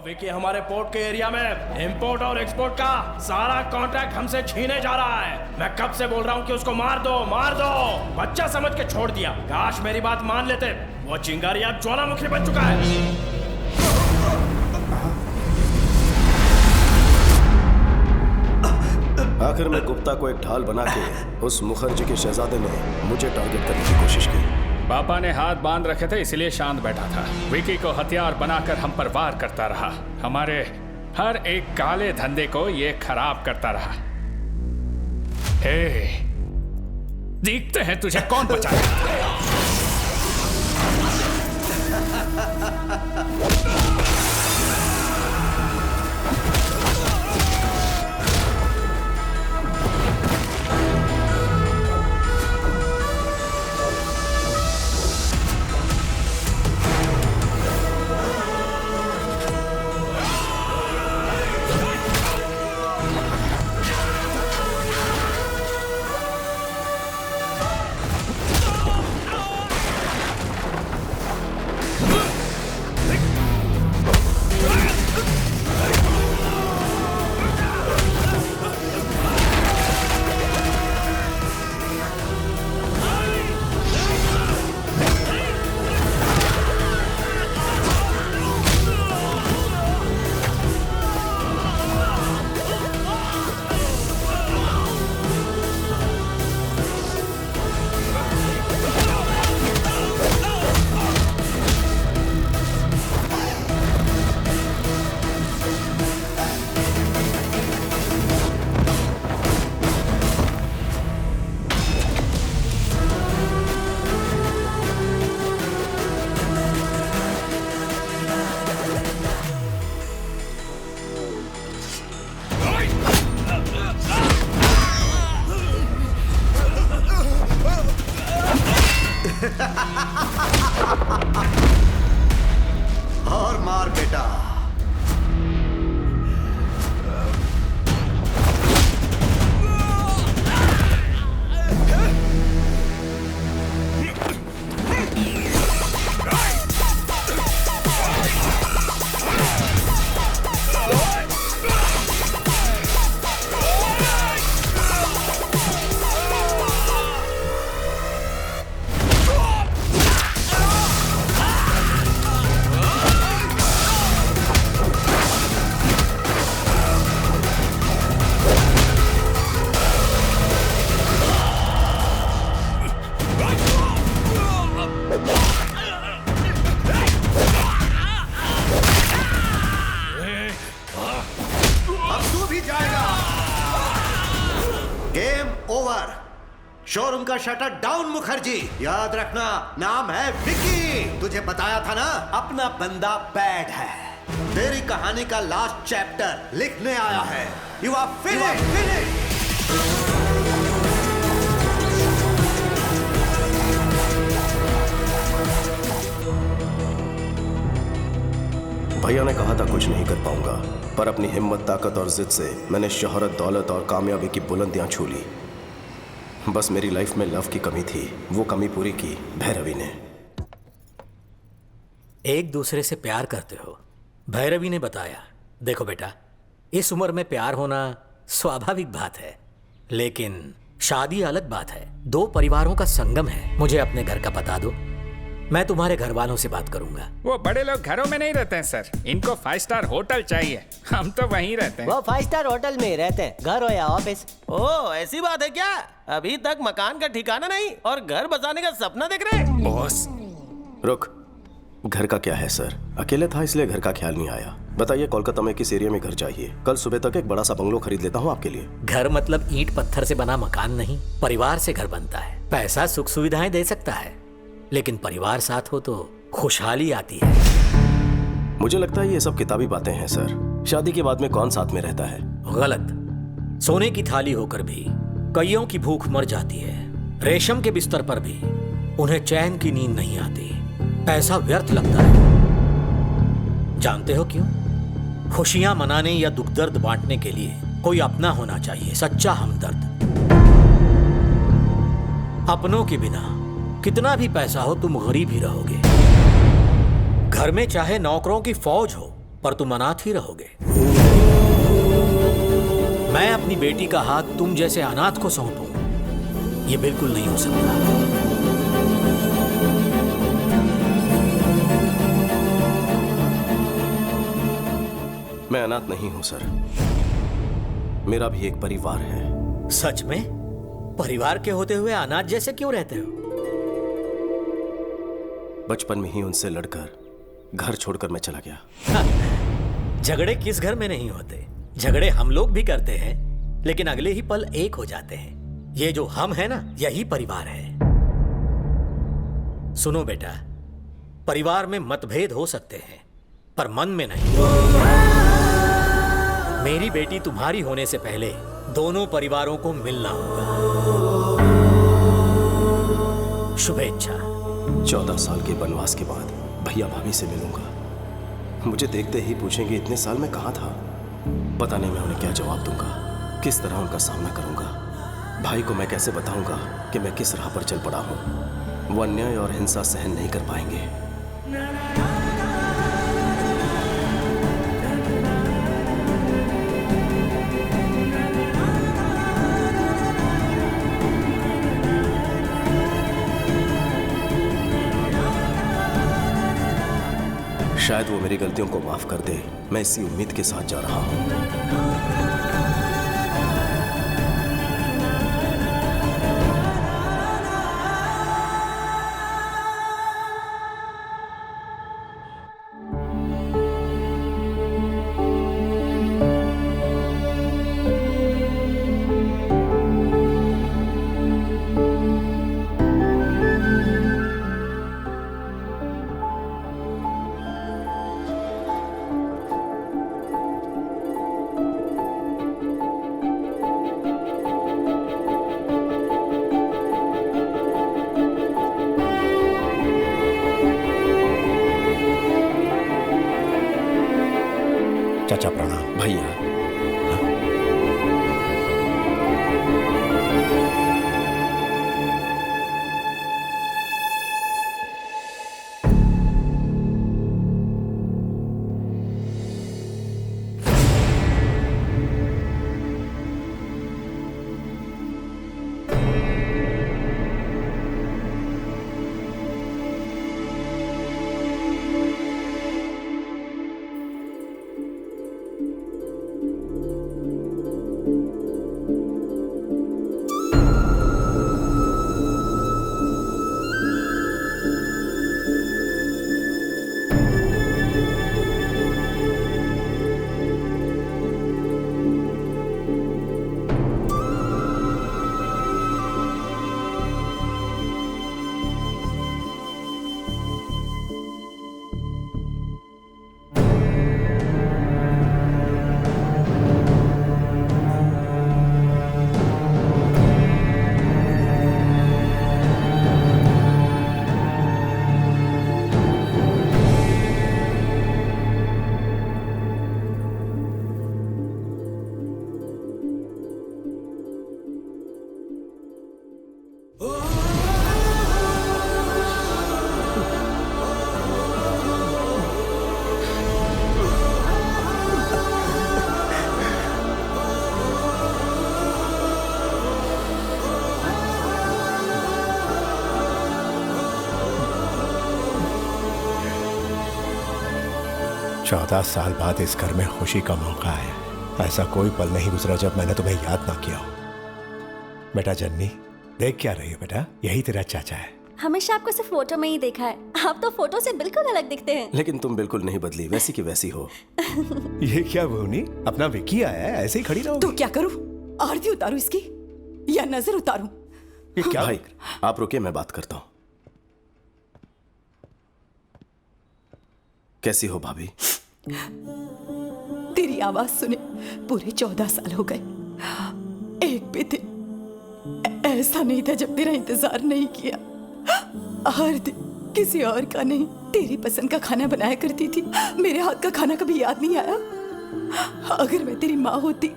विकी हमारे पोर्ट के एरिया में इंपोर्ट और एक्सपोर्ट का सारा कॉन्ट्रैक्ट हमसे छीने जा रहा है। मैं कब से बोल रहा हूँ कि उसको मार दो मार दो, बच्चा समझ के छोड़ दिया। काश मेरी बात मान लेते। वो चिंगारी अब ज्वालामुखी बन चुका है। आखिर में गुप्ता को एक ढाल बना के उस मुखर्जी के शहजादे ने मुझे टारगेट करने की कोशिश की। पापा ने हाथ बांध रखे थे इसलिए शांत बैठा था। विकी को हथियार बनाकर हम पर वार करता रहा। हमारे हर एक काले धंधे को ये खराब करता रहा। हे, देखते हैं तुझे कौन बचाएगा। और मार बेटा। शोरूम का शटर डाउन मुखर्जी। याद रखना नाम है विकी। तुझे बताया था ना अपना बंदा बैड है। तेरी कहानी का लास्ट चैप्टर लिखने आया है। You are finished. भैया ने कहा था कुछ नहीं कर पाऊंगा, पर अपनी हिम्मत, ताकत और जिद से मैंने शोहरत, दौलत और कामयाबी की बुलंदियां छू ली। बस मेरी लाइफ में लव की कमी थी, वो कमी पूरी की भैरवी ने। एक दूसरे से प्यार करते हो, भैरवी ने बताया। देखो बेटा, इस उम्र में प्यार होना स्वाभाविक बात है, लेकिन शादी अलग बात है। दो परिवारों का संगम है। मुझे अपने घर का पता दो, मैं तुम्हारे घर वालों से बात करूंगा। वो बड़े लोग घरों में नहीं रहते हैं सर, इनको 5 स्टार होटल चाहिए। हम तो वहीं रहते हैं। वो 5 स्टार होटल में ही रहते हैं, घर हो या ऑफिस। ओह, ऐसी बात है क्या? अभी तक मकान का ठिकाना नहीं और घर बसाने का सपना देख रहे हैं? बॉस रुक, घर का क्या है सर? अकेले था इसलिए घर का ख्याल नहीं आया। बताइए कोलकाता में किस एरिया में घर चाहिए? कल सुबह तक एक बड़ा सा बंगलो खरीद लेता हूँ आपके लिए। घर मतलब ईंट पत्थर से बना मकान नहीं, परिवार से घर बनता है। पैसा सुख सुविधाएं दे सकता है, लेकिन परिवार साथ हो तो खुशहाली आती है। मुझे लगता है ये सब किताबी बातें हैं सर। शादी के बाद में कौन साथ में रहता है? गलत। सोने की थाली होकर भी कईयों की भूख मर जाती है। रेशम के बिस्तर पर भी उन्हें चैन की नींद नहीं आती। पैसा व्यर्थ लगता है। जानते हो क्यों? खुशियां मनाने या दुख दर्द बांटने के लिए कोई अपना होना चाहिए, सच्चा हमदर्द। अपनों के बिना कितना भी पैसा हो तुम गरीब ही रहोगे। घर में चाहे नौकरों की फौज हो, पर तुम अनाथ ही रहोगे। मैं अपनी बेटी का हाथ तुम जैसे अनाथ को सौंपूं, यह बिल्कुल नहीं हो सकता। मैं अनाथ नहीं हूं सर, मेरा भी एक परिवार है। सच में? परिवार के होते हुए अनाथ जैसे क्यों रहते हो? बचपन में ही उनसे लड़कर घर छोड़कर मैं चला गया। झगड़े किस घर में नहीं होते? झगड़े हम लोग भी करते हैं, लेकिन अगले ही पल एक हो जाते हैं। ये जो हम है ना, यही परिवार है। सुनो बेटा, परिवार में मतभेद हो सकते हैं, पर मन में नहीं। मेरी बेटी तुम्हारी होने से पहले दोनों परिवारों को मिलना होगा। शुभेच्छा। 14 साल के वनवास के बाद भैया भाभी से मिलूंगा। मुझे देखते ही पूछेंगे इतने साल में कहाँ था। पता नहीं मैं उन्हें क्या जवाब दूंगा, किस तरह उनका सामना करूंगा। भाई को मैं कैसे बताऊंगा कि मैं किस राह पर चल पड़ा हूं। वो अन्याय और हिंसा सहन नहीं कर पाएंगे। शायद वो मेरी गलतियों को माफ कर दे। मैं इसी उम्मीद के साथ जा रहा हूं। चाचा प्रणाम। भैया चौदह साल बाद इस घर में खुशी का मौका है। ऐसा कोई पल नहीं गुजरा जब मैंने तुम्हें याद ना किया हो। बेटा जन्नी, देख क्या रही हो बेटा? यही तेरा चाचा है। हमेशा आपको सिर्फ फोटो में ही देखा है। आप तो फोटो से बिल्कुल अलग दिखते हैं। लेकिन तुम बिल्कुल नहीं बदली, वैसी की वैसी हो। ये क्या भूनी, अपना विक्की आया है, ऐसे ही खड़ी रहो। तो क्या करूं? आरती उतारूं इसकी या नजर उतारूं? ये क्या? भाई आप रुकिए, मैं बात करता हूं। कैसी हो भाभी? तेरी आवाज सुने पूरे 14 साल हो गए। एक भी दिन ऐसा नहीं था जब तेरा इंतजार नहीं किया। हर दिन किसी और का नहीं, तेरी पसंद का खाना बनाया करती थी। मेरे हाथ का खाना कभी याद नहीं आया? अगर मैं तेरी माँ होती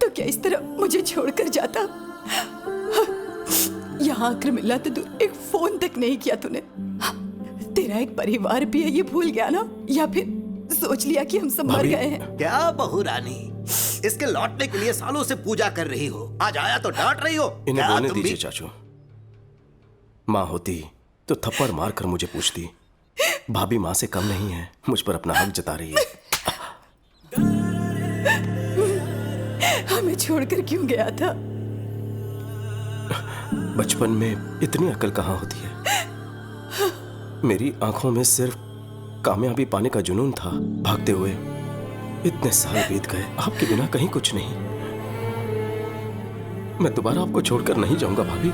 तो क्या इस तरह मुझे छोड़कर जाता? यहाँ आकर मिला तो दूर, एक फोन तक नहीं किया तूने। तेरा एक परिवार भी है, ये भूल गया ना? या फिर सोच लिया कि हम सब मर गए हैं। क्या बहू रानी, इसके लौटने के लिए सालों से पूजा कर रही हो, आज आया तो डांट रही हो। इन्हें क्या बोलने तुम भी- दीजिए चाचू। माँ होती तो थप्पड़ मार कर मुझे पूछती। भाभी माँ से कम नहीं है, मुझ पर अपना हक जता रही है। हमें छोड़कर क्यों गया था? बचपन में इतनी अकल कहाँ होती है। मेरी आंखों में सिर्फ कामयाबी पाने का जुनून था। भागते हुए इतने साल बीत गए, आपके बिना कहीं कुछ नहीं। मैं दोबारा आपको छोड़कर नहीं जाऊंगा भाभी।